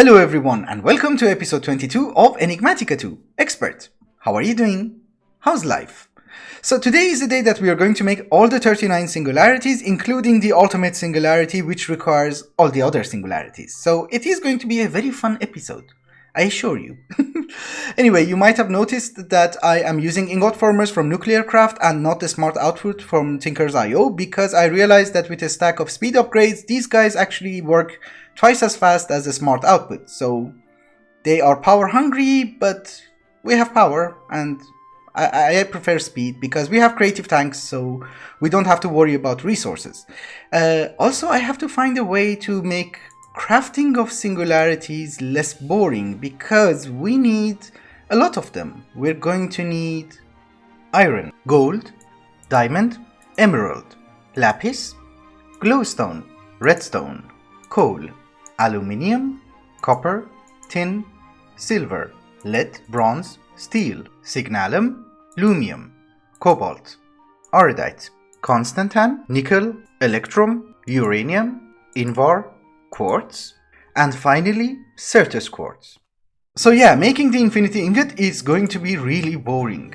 Hello everyone and welcome to episode 22 of Enigmatica 2 Expert. How are you doing? How's life? So today is the day that we are going to make all the 39 singularities, including the ultimate singularity, which requires all the other singularities. So it is going to be a very fun episode, I assure you. Anyway, you might have noticed that I am using ingot formers from Nuclear Craft and not the smart output from Tinker's.io because I realized that with a stack of speed upgrades, these guys actually work twice as fast as the smart output. So they are power hungry, but we have power, and I prefer speed because we have creative tanks, so we don't have to worry about resources. Also, I have to find a way to make crafting of singularities less boring because we need a lot of them. We're going to need iron, gold, diamond, emerald, lapis, glowstone, redstone, coal, aluminium, copper, tin, silver, lead, bronze, steel, signalum, lumium, cobalt, iridite, constantan, nickel, electrum, uranium, invar, quartz, and finally Certus quartz. So yeah, making the infinity ingot is going to be really boring.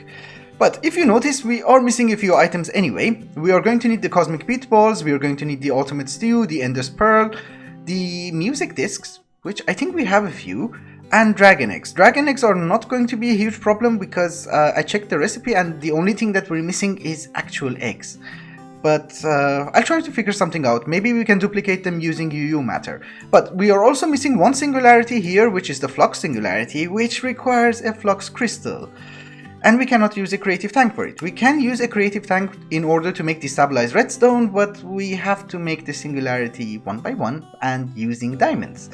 But if you notice, we are missing a few items anyway. We are going to need the cosmic beat balls, we are going to need the ultimate stew, the ender's pearl, the music discs, which I think we have a few, and dragon eggs. Dragon eggs are not going to be a huge problem because I checked the recipe and the only thing that we're missing is actual eggs. But I'll try to figure something out. Maybe we can duplicate them using UU matter. But we are also missing one singularity here, which is the flux singularity, which requires a flux crystal. And we cannot use a creative tank for it. We can use a creative tank in order to make destabilized redstone, but we have to make the singularity one by one and using diamonds.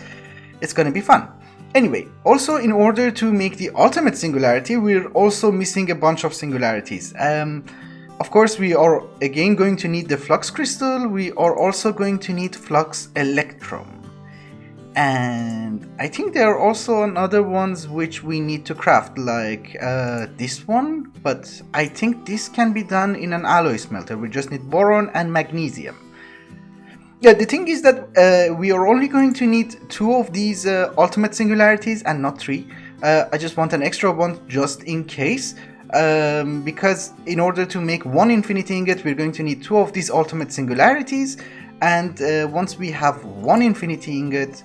It's gonna be fun. Anyway, also in order to make the ultimate singularity, we're also missing a bunch of singularities. Of course, we are again going to need the flux crystal. We are also going to need flux electrum. And I think there are also other ones which we need to craft, like this one. But I think this can be done in an alloy smelter. We just need boron and magnesium. Yeah, the thing is that we are only going to need 2 of these ultimate singularities and not 3. I just want an extra one just in case. Because in order to make one infinity ingot, we're going to need 2 of these ultimate singularities, and once we have one infinity ingot,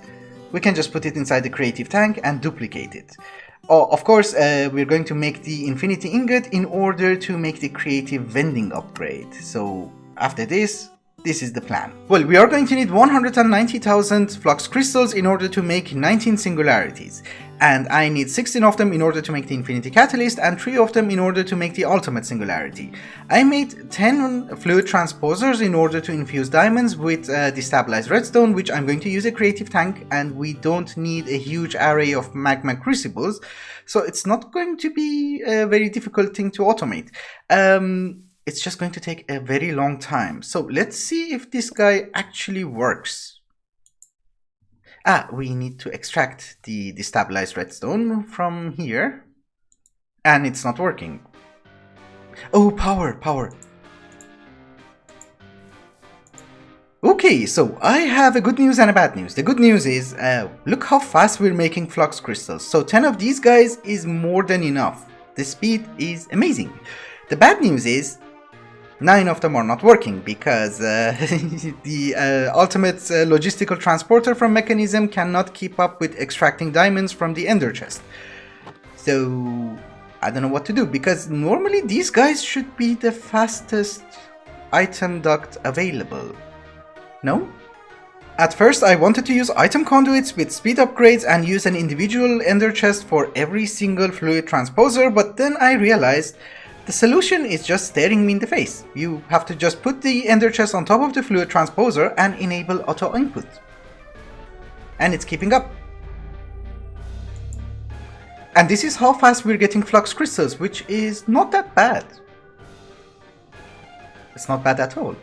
we can just put it inside the creative tank and duplicate it. Of course, we're going to make the infinity ingot in order to make the creative vending upgrade. So after this is the plan. Well, we are going to need 190,000 flux crystals in order to make 19 singularities. And I need 16 of them in order to make the infinity catalyst and 3 of them in order to make the ultimate singularity. I made 10 fluid transposers in order to infuse diamonds with destabilized redstone, which I'm going to use a creative tank, and we don't need a huge array of magma crucibles, so it's not going to be a very difficult thing to automate. It's just going to take a very long time. So let's see if this guy actually works. We need to extract the destabilized redstone from here. And it's not working. Oh, power. Okay, so I have a good news and a bad news. The good news is, look how fast we're making flux crystals. So 10 of these guys is more than enough. The speed is amazing. The bad news is, 9 of them are not working because the ultimate logistical transporter from Mechanism cannot keep up with extracting diamonds from the ender chest. So I don't know what to do, because normally these guys should be the fastest item duct available. No? At first I wanted to use item conduits with speed upgrades and use an individual ender chest for every single fluid transposer, but then I realized the solution is just staring me in the face. You have to just put the ender chest on top of the fluid transposer and enable auto input. And it's keeping up. And this is how fast we're getting flux crystals, which is not that bad. It's not bad at all.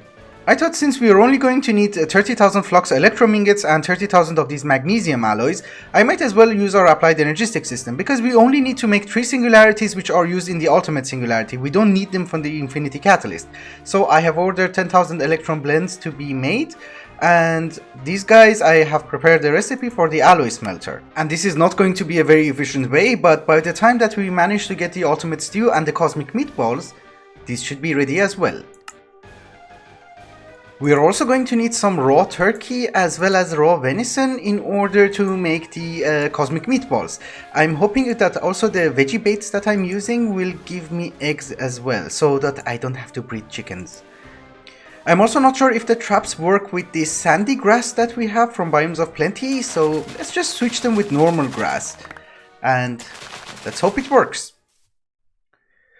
I thought since we are only going to need 30,000 flux electrum ingots and 30,000 of these magnesium alloys, I might as well use our applied energistic system, because we only need to make 3 singularities which are used in the ultimate singularity. We don't need them from the infinity catalyst. So I have ordered 10,000 electron blends to be made, And these guys, I have prepared the recipe for the alloy smelter. And this is not going to be a very efficient way, but by the time that we manage to get the ultimate stew and the cosmic meatballs, this should be ready as well. We are also going to need some raw turkey as well as raw venison in order to make the cosmic meatballs. I'm hoping that also the veggie baits that I'm using will give me eggs as well, so that I don't have to breed chickens. I'm also not sure if the traps work with the sandy grass that we have from Biomes of Plenty, so let's just switch them with normal grass. And let's hope it works.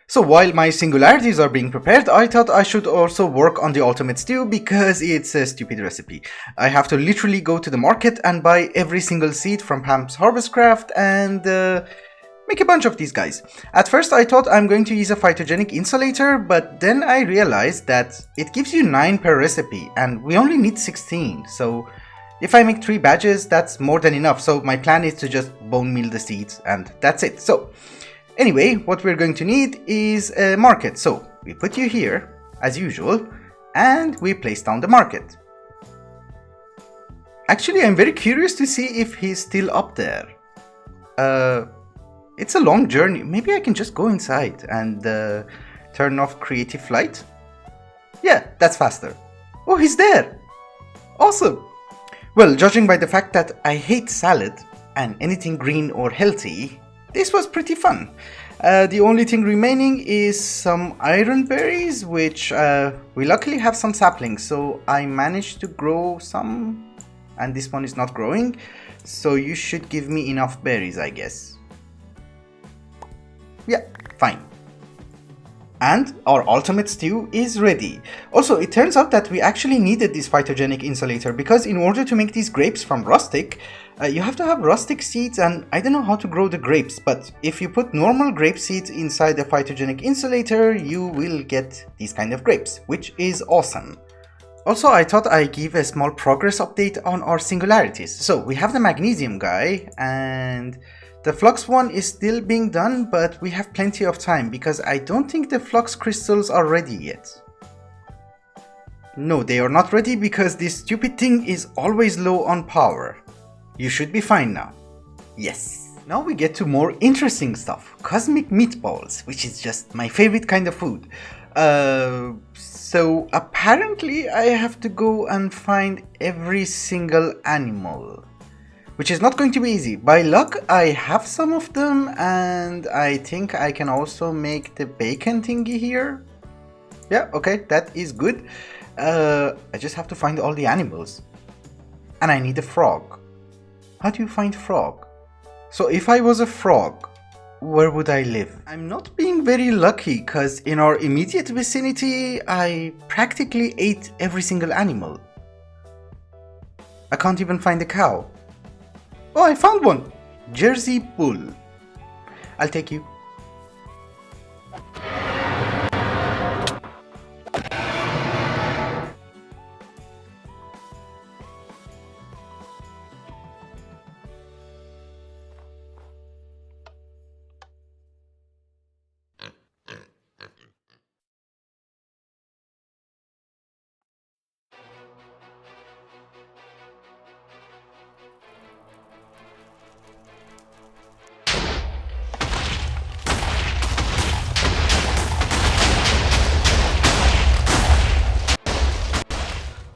So while my singularities are being prepared, I thought I should also work on the ultimate stew because it's a stupid recipe. I have to literally go to the market and buy every single seed from Pam's Harvestcraft and make a bunch of these guys. At first I thought I'm going to use a phytogenic insulator, but then I realized that it gives you 9 per recipe and we only need 16, so if I make 3 badges that's more than enough. So my plan is to just bone meal the seeds and that's it. So anyway, what we're going to need is a market. So we put you here as usual and we place down the market. Actually, I'm very curious to see if he's still up there. It's a long journey. Maybe I can just go inside and turn off creative flight. Yeah, that's faster. Oh, he's there. Awesome. Well, judging by the fact that I hate salad and anything green or healthy, this was pretty fun. The only thing remaining is some iron berries, which we luckily have some saplings, so I managed to grow some, and this one is not growing, so you should give me enough berries, I guess. Yeah, fine. And our ultimate stew is ready. Also, it turns out that we actually needed this phytogenic insulator because in order to make these grapes from rustic, you have to have rustic seeds, and I don't know how to grow the grapes, but if you put normal grape seeds inside the phytogenic insulator, you will get these kind of grapes, which is awesome. Also, I thought I'd give a small progress update on our singularities. So we have the magnesium guy, and the flux one is still being done, but we have plenty of time because I don't think the flux crystals are ready yet. No, they are not ready because this stupid thing is always low on power. You should be fine now. Yes. Now we get to more interesting stuff. Cosmic meatballs, which is just my favorite kind of food. So apparently I have to go and find every single animal, which is not going to be easy. By luck, I have some of them, and I think I can also make the bacon thingy here. Yeah, okay, that is good. I just have to find all the animals. And I need a frog. How do you find frog? So if I was a frog, where would I live? I'm not being very lucky, cause in our immediate vicinity, I practically ate every single animal. I can't even find a cow. Oh, I found one! Jersey bull. I'll take you.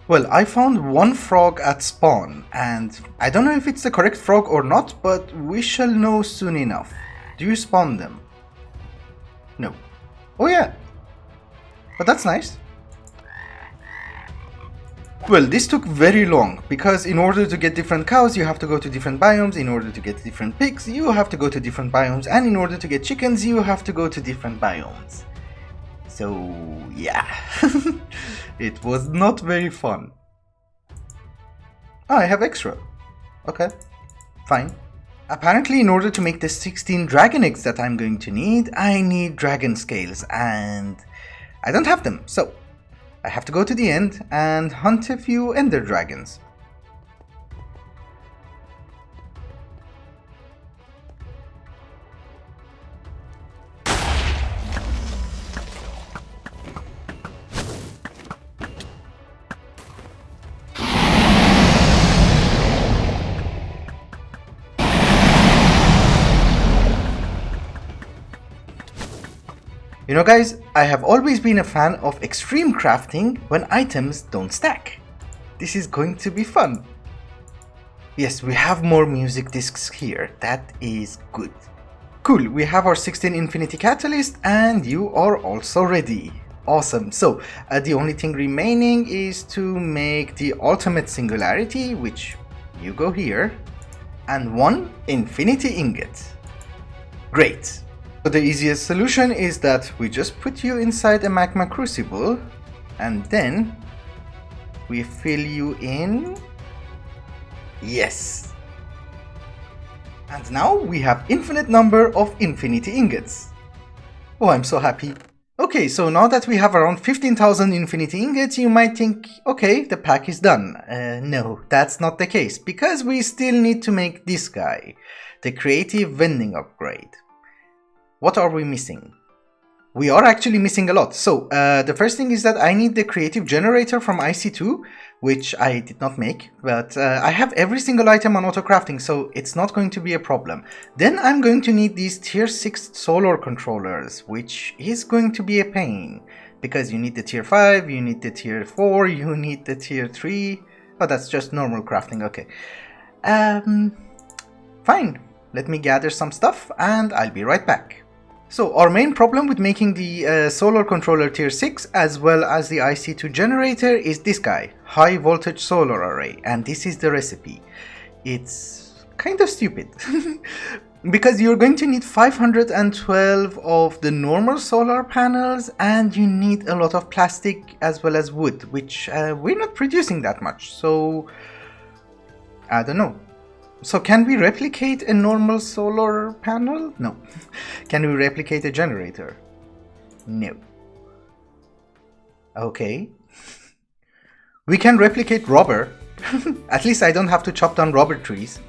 Well, I found one frog at spawn, and I don't know if it's the correct frog or not, but we shall know soon enough. Do you spawn them? No. Oh yeah. But that's nice. Well, this took very long, because in order to get different cows, you have to go to different biomes. In order to get different pigs, you have to go to different biomes. And in order to get chickens, you have to go to different biomes. So, yeah. It was not very fun. Oh, I have extra. Okay, fine. Apparently, in order to make the 16 dragon eggs that I'm going to need, I need dragon scales, and I don't have them, so I have to go to the end and hunt a few ender dragons. You know guys, I have always been a fan of extreme crafting when items don't stack. This is going to be fun. Yes, we have more music discs here. That is good. Cool, we have our 16 infinity catalyst and you are also ready. Awesome. So the only thing remaining is to make the ultimate singularity, which you go here, and one infinity ingot. Great. So the easiest solution is that we just put you inside a magma crucible and then we fill you in. Yes. And now we have infinite number of infinity ingots. Oh, I'm so happy. Okay, so now that we have around 15,000 infinity ingots, you might think, okay, the pack is done. No, that's not the case, because we still need to make this guy, the creative vending upgrade. What are we missing? We are actually missing a lot. So the first thing is that I need the creative generator from IC2, which I did not make, but I have every single item on auto crafting, so it's not going to be a problem. Then I'm going to need these tier 6 solar controllers, which is going to be a pain, because you need the tier 5, you need the tier 4, you need the tier 3. Oh, that's just normal crafting, okay. Fine, let me gather some stuff and I'll be right back. So our main problem with making the solar controller tier 6 as well as the IC2 generator is this guy, high voltage solar array, and this is the recipe. It's kind of stupid because you're going to need 512 of the normal solar panels and you need a lot of plastic as well as wood, which we're not producing that much, so I don't know. So can we replicate a normal solar panel? No. Can we replicate a generator? No. Okay. We can replicate rubber. At least I don't have to chop down rubber trees.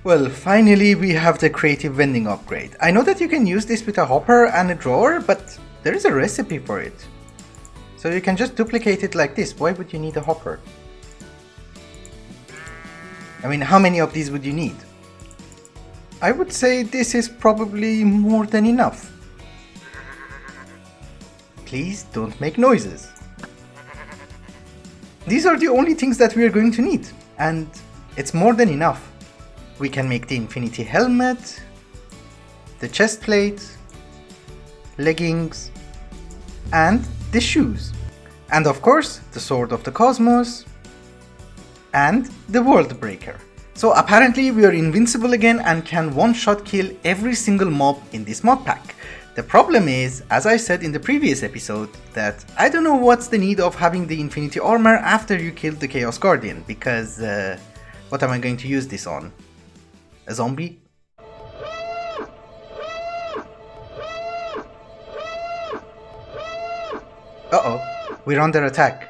Well, finally we have the creative vending upgrade. I know that you can use this with a hopper and a drawer, but there is a recipe for it. So you can just duplicate it like this. Why would you need a hopper? I mean, how many of these would you need? I would say this is probably more than enough. Please don't make noises. These are the only things that we are going to need, and it's more than enough. We can make the infinity helmet, the chest plate, leggings, and the shoes. And of course, the sword of the cosmos, and the world breaker. So apparently we are invincible again and can one-shot kill every single mob in this mod pack. The problem is, as I said in the previous episode, that I don't know what's the need of having the infinity armor after you kill the Chaos Guardian, because what am I going to use this on? A zombie? Uh-oh, we're under attack.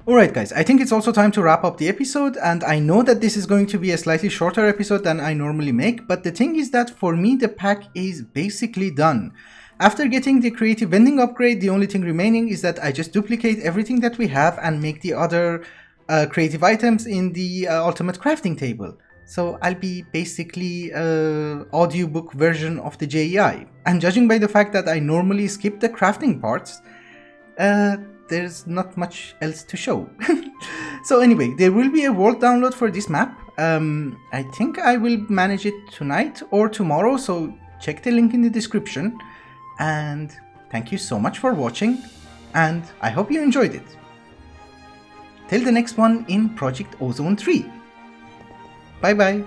Alright guys, I think it's also time to wrap up the episode, and I know that this is going to be a slightly shorter episode than I normally make, but the thing is that for me the pack is basically done. After getting the creative vending upgrade, the only thing remaining is that I just duplicate everything that we have and make the other creative items in the ultimate crafting table. So I'll be basically audiobook version of the JEI. And judging by the fact that I normally skip the crafting parts, there's not much else to show. So anyway, there will be a world download for this map. I think I will manage it tonight or tomorrow, so check the link in the description. And thank you so much for watching, and I hope you enjoyed it. Till the next one in Project Ozone 3. Bye bye.